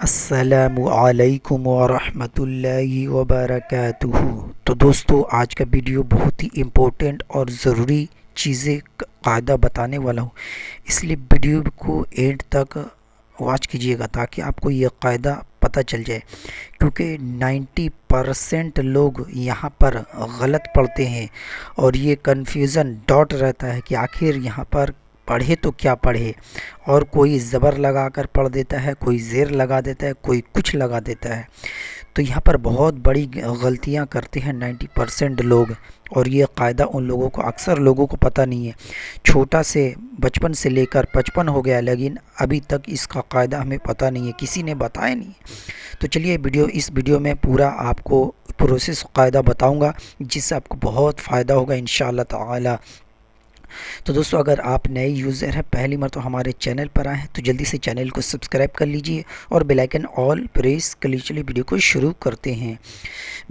السلام علیکم ورحمۃ اللہ وبرکاتہ۔ تو دوستو، آج کا ویڈیو بہت ہی امپورٹنٹ اور ضروری چیزیں قاعدہ بتانے والا ہوں، اس لیے ویڈیو کو اینڈ تک واچ کیجیے گا تاکہ آپ کو یہ قاعدہ پتہ چل جائے، کیونکہ 90% لوگ یہاں پر غلط پڑھتے ہیں اور یہ کنفیوژن ڈاٹ رہتا ہے کہ آخر یہاں پر پڑھے تو کیا پڑھے، اور کوئی زبر لگا کر پڑھ دیتا ہے، کوئی زیر لگا دیتا ہے، کوئی کچھ لگا دیتا ہے۔ تو یہاں پر بہت بڑی غلطیاں کرتے ہیں 90% لوگ، اور یہ قاعدہ ان لوگوں کو، اکثر لوگوں کو پتہ نہیں ہے۔ چھوٹا سے بچپن سے لے کر 55 ہو گیا لیکن ابھی تک اس کا قاعدہ ہمیں پتہ نہیں ہے، کسی نے بتایا نہیں ہے۔ تو چلیے اس ویڈیو میں پورا آپ کو پروسیس قاعدہ بتاؤں گا، جس سے آپ کو بہت فائدہ ہوگا انشاءاللہ تعالی۔ تو دوستو، اگر آپ نئے یوزر ہیں، پہلی مرتبہ ہمارے چینل پر آئے ہیں، تو جلدی سے چینل کو سبسکرائب کر لیجئے اور بیل آئیکن آل پریس کر لیجئے۔ ویڈیو کو شروع کرتے ہیں۔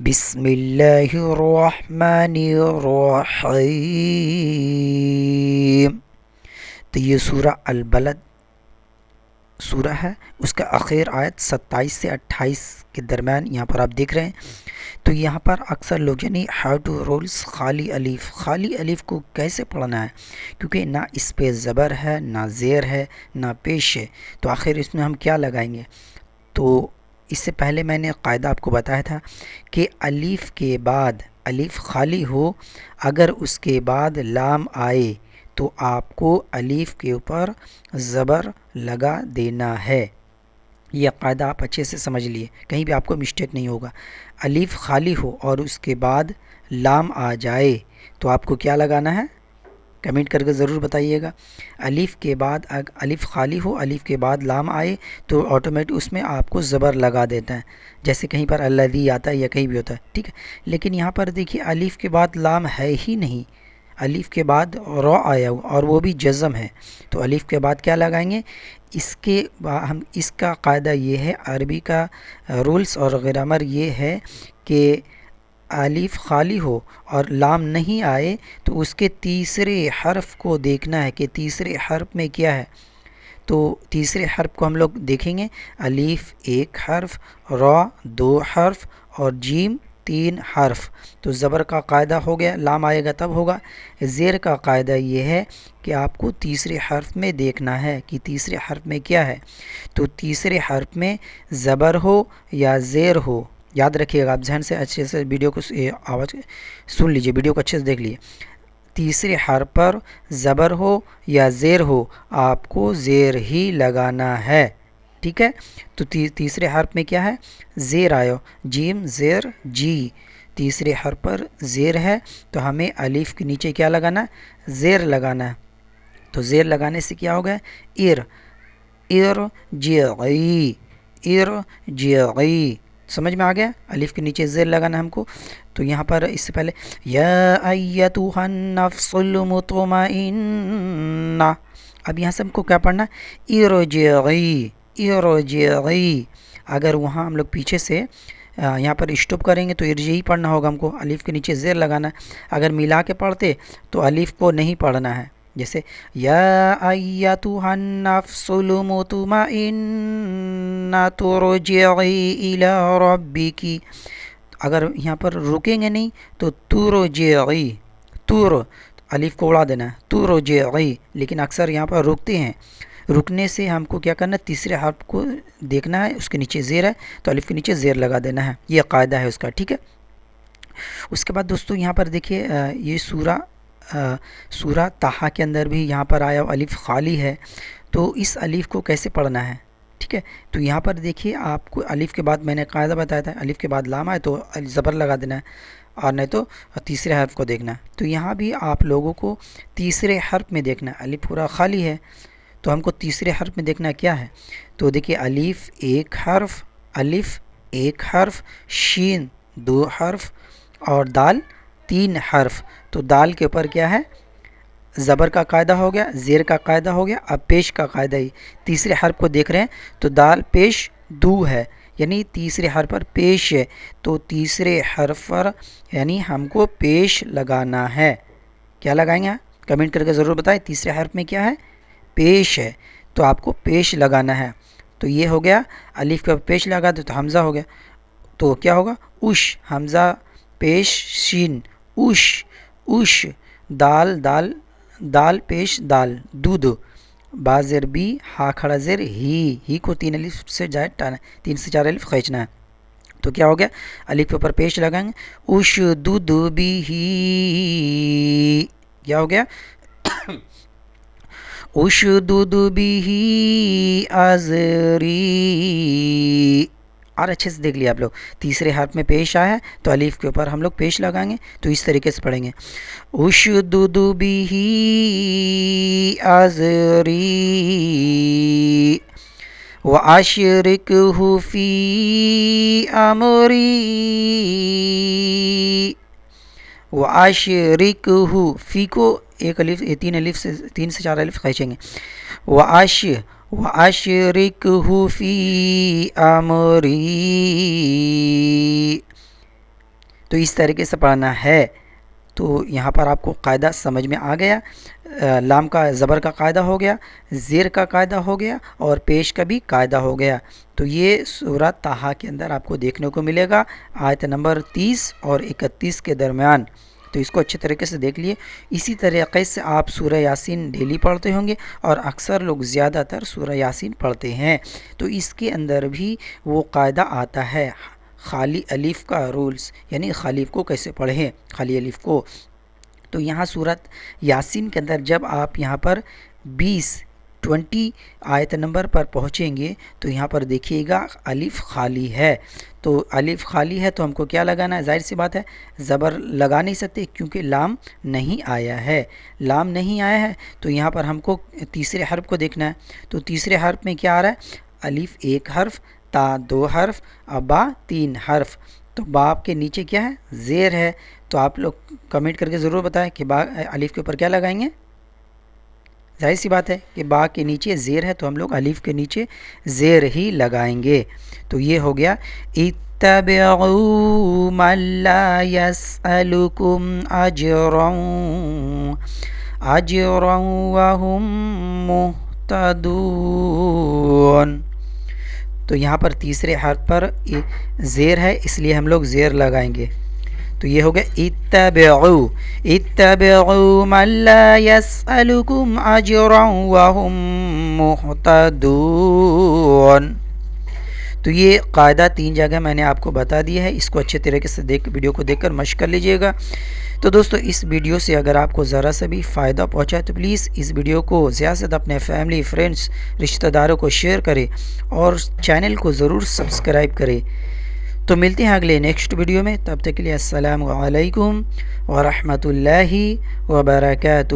بسم اللہ الرحمن الرحیم۔ تو یہ سورہ البلد سورہ ہے، اس کا آخر آیت 27 سے 28 کے درمیان یہاں پر آپ دیکھ رہے ہیں۔ تو یہاں پر اکثر لوگ یعنی ہاؤ ٹو رولز خالی الف کو کیسے پڑھنا ہے، کیونکہ نہ اس پہ زبر ہے، نہ زیر ہے، نہ پیش ہے، تو آخر اس میں ہم کیا لگائیں گے؟ تو اس سے پہلے میں نے قاعدہ آپ کو بتایا تھا کہ الف کے بعد الف خالی ہو، اگر اس کے بعد لام آئے تو آپ کو الف کے اوپر زبر لگا دینا ہے۔ یہ قاعدہ آپ اچھے سے سمجھ لیے، کہیں بھی آپ کو مسٹیک نہیں ہوگا۔ الف خالی ہو اور اس کے بعد لام آ جائے تو آپ کو کیا لگانا ہے؟ کمنٹ کر کے ضرور بتائیے گا۔ الف کے بعد الف خالی ہو، الف کے بعد لام آئے تو آٹومیٹک اس میں آپ کو زبر لگا دیتا ہے، جیسے کہیں پر الذی آتا ہے یا کہیں بھی ہوتا ہے، ٹھیک ہے۔ لیکن یہاں پر دیکھیے الف کے بعد لام ہے ہی نہیں، الف کے بعد را آیا ہوا اور وہ بھی جزم ہے، تو الف کے بعد کیا لگائیں گے؟ ہم اس کا قاعدہ یہ ہے، عربی کا رولز اور گرامر یہ ہے کہ الف خالی ہو اور لام نہیں آئے تو اس کے تیسرے حرف کو دیکھنا ہے کہ تیسرے حرف میں کیا ہے۔ تو تیسرے حرف کو ہم لوگ دیکھیں گے، الف ایک حرف، را دو حرف اور جیم تین حرف، تو زبر کا قاعدہ ہو گیا، لام آئے گا تب ہوگا۔ زیر کا قاعدہ یہ ہے کہ آپ کو تیسرے حرف میں دیکھنا ہے کہ تیسرے حرف میں کیا ہے، تو تیسرے حرف میں زبر ہو یا زیر ہو، یاد رکھیے گا، آپ ذہن سے اچھے سے ویڈیو کو آواز سن لیجئے، ویڈیو کو اچھے سے دیکھ لیجئے۔ تیسرے حرف پر زبر ہو یا زیر ہو، آپ کو زیر ہی لگانا ہے، ٹھیک ہے۔ تو تیسرے حرف میں کیا ہے؟ زیر آیا، جیم زیر جی، تیسرے حرف پر زیر ہے تو ہمیں الف کے نیچے کیا لگانا ہے؟ زیر لگانا ہے۔ تو زیر لگانے سے کیا ہوگا؟ ارجعی، ارجعی، سمجھ میں آ گیا؟ الف کے نیچے زیر لگانا ہم کو۔ تو یہاں پر اس سے پہلے یا ایتھا النفس المطمئنہ، اب یہاں سے ہم کو کیا پڑھنا ہے؟ ارجعی، ارجعی۔ اگر وہاں ہم لوگ پیچھے سے یہاں پر اسٹاپ کریں گے تو ارجعی پڑھنا ہوگا ہم کو، الف کے نیچے زیر لگانا ہے۔ اگر ملا کے پڑھتے تو الف کو نہیں پڑھنا ہے، جیسے یا ایتھا النفس المطمئنہ ارجعی الی ربک، اگر یہاں پر رکیں گے نہیں تو ترجعی، الف کو اڑا دینا ہے، ترجعی، لیکن اکثر یہاں پر رکتے ہیں، رکنے سے ہم کو کیا کرنا ہے؟ تیسرے حرف کو دیکھنا ہے، اس کے نیچے زیر ہے تو الف کے نیچے زیر لگا دینا ہے، یہ قاعدہ ہے اس کا، ٹھیک ہے۔ اس کے بعد دوستو یہاں پر دیکھیے، یہ سورہ طٰہٰ کے اندر بھی یہاں پر آیا الف خالی ہے، تو اس الف کو کیسے پڑھنا ہے، ٹھیک ہے۔ تو یہاں پر دیکھیے آپ کو الف کے بعد میں نے قاعدہ بتایا تھا، الف کے بعد لام آئے تو زبر لگا دینا ہے، اور نہیں تو تیسرے حرف کو دیکھنا ہے۔ تو یہاں بھی آپ لوگوں کو تیسرے حرف میں دیکھنا ہے، الف پورا خالی ہے تو ہم کو تیسرے حرف میں دیکھنا کیا ہے؟ تو دیکھیے الف ایک حرف، الف ایک حرف، شین دو حرف اور دال تین حرف، تو دال کے اوپر کیا ہے؟ زبر کا قاعدہ ہو گیا، زیر کا قاعدہ ہو گیا، اب پیش کا قاعدہ ہی، تیسرے حرف کو دیکھ رہے ہیں تو دال پیش دو ہے، یعنی تیسرے حرف پر پیش ہے، تو تیسرے حرف پر یعنی ہم کو پیش لگانا ہے۔ کیا لگائیں گے؟ کمنٹ کر کے ضرور بتائیں، تیسرے حرف میں کیا ہے؟ پیش ہے، تو آپ کو پیش لگانا ہے۔ تو تو یہ ہو گیا الف کے پیش لگا دو تو حمزہ ہو گیا، تو کیا ہوگا اش، حمزہ پیش شین، اش اش، دال دال دال پیش دال، دودھ، با زیر بی، ہا کھڑا زیر ہی کو 3 الف سے 3 سے 4 الف کھینچنا ہے، تو کیا ہو گیا الف کے اوپر پیش لگائیں گے، اش دودھ بھی ہی، کیا ہو گیا اشدد بھی ازری، اور اچھے سے دیکھ لیا آپ لوگ، تیسرے حرف میں پیش آیا ہے تو الف کے اوپر ہم لوگ پیش لگائیں گے، تو اس طریقے سے پڑھیں گے اشدد بھی ازری واشرکہ فی امری واشرکہ، فی کو ایک الف 3 سے 4 الف کھینچیں گے، واشرکہ فی امری، تو اس طریقے سے پڑھنا ہے۔ تو یہاں پر آپ کو قاعدہ سمجھ میں آ گیا، لام کا زبر کا قاعدہ ہو گیا، زیر کا قاعدہ ہو گیا، اور پیش کا بھی قاعدہ ہو گیا۔ تو یہ سورہ طٰہٰ کے اندر آپ کو دیکھنے کو ملے گا آیت نمبر 30 اور 31 کے درمیان، تو اس کو اچھے طریقے سے دیکھ لیے۔ اسی طریقے سے آپ سورہ یاسین ڈیلی پڑھتے ہوں گے، اور اکثر لوگ زیادہ تر سورہ یاسین پڑھتے ہیں، تو اس کے اندر بھی وہ قاعدہ آتا ہے خالی الف کا رولز، یعنی خالی الف کو کیسے پڑھیں، خالی الف کو۔ تو یہاں سورۃ یاسین کے اندر جب آپ یہاں پر 20 آیت نمبر پر پہنچیں گے تو یہاں پر دیکھیے گا الف خالی ہے، تو الف خالی ہے تو ہم کو کیا لگانا ہے، ظاہر سی بات ہے زبر لگا نہیں سکتے کیونکہ لام نہیں آیا ہے، لام نہیں آیا ہے، تو یہاں پر ہم کو تیسرے حرف کو دیکھنا ہے، تو تیسرے حرف میں کیا آ رہا ہے، الف 1 حرف، تا 2 حرف، اور با 3 حرف، تو باپ کے نیچے کیا ہے زیر ہے، تو آپ لوگ کمنٹ کر کے ضرور بتائیں کہ با الف کے اوپر کیا لگائیں گے، ظاہر سی بات ہے کہ با کے نیچے زیر ہے تو ہم لوگ الف کے نیچے زیر ہی لگائیں گے، تو یہ ہو گیا اتبعوا من لا يسألكم اجرا وهم مهتدون، تو یہاں پر تیسرے حرف پر زیر ہے اس لیے ہم لوگ زیر لگائیں گے، تو یہ ہو گیا اتبعوا من لا يسألكم اجرا وهم مهتدون، تو یہ قاعدہ 3 جگہ میں نے آپ کو بتا دیا ہے، اس کو اچھے طریقے سے ویڈیو کو دیکھ کر مشق کر لیجئے گا۔ تو دوستو اس ویڈیو سے اگر آپ کو ذرا سا بھی فائدہ پہنچا ہے تو پلیز اس ویڈیو کو زیادہ سے زیادہ اپنے فیملی فرینڈس رشتہ داروں کو شیئر کریں، اور چینل کو ضرور سبسکرائب کریں۔ تو ملتے ہیں اگلے نیکسٹ ویڈیو میں، تب تک کے لیے السلام علیکم ورحمۃ اللہ وبرکاتہ۔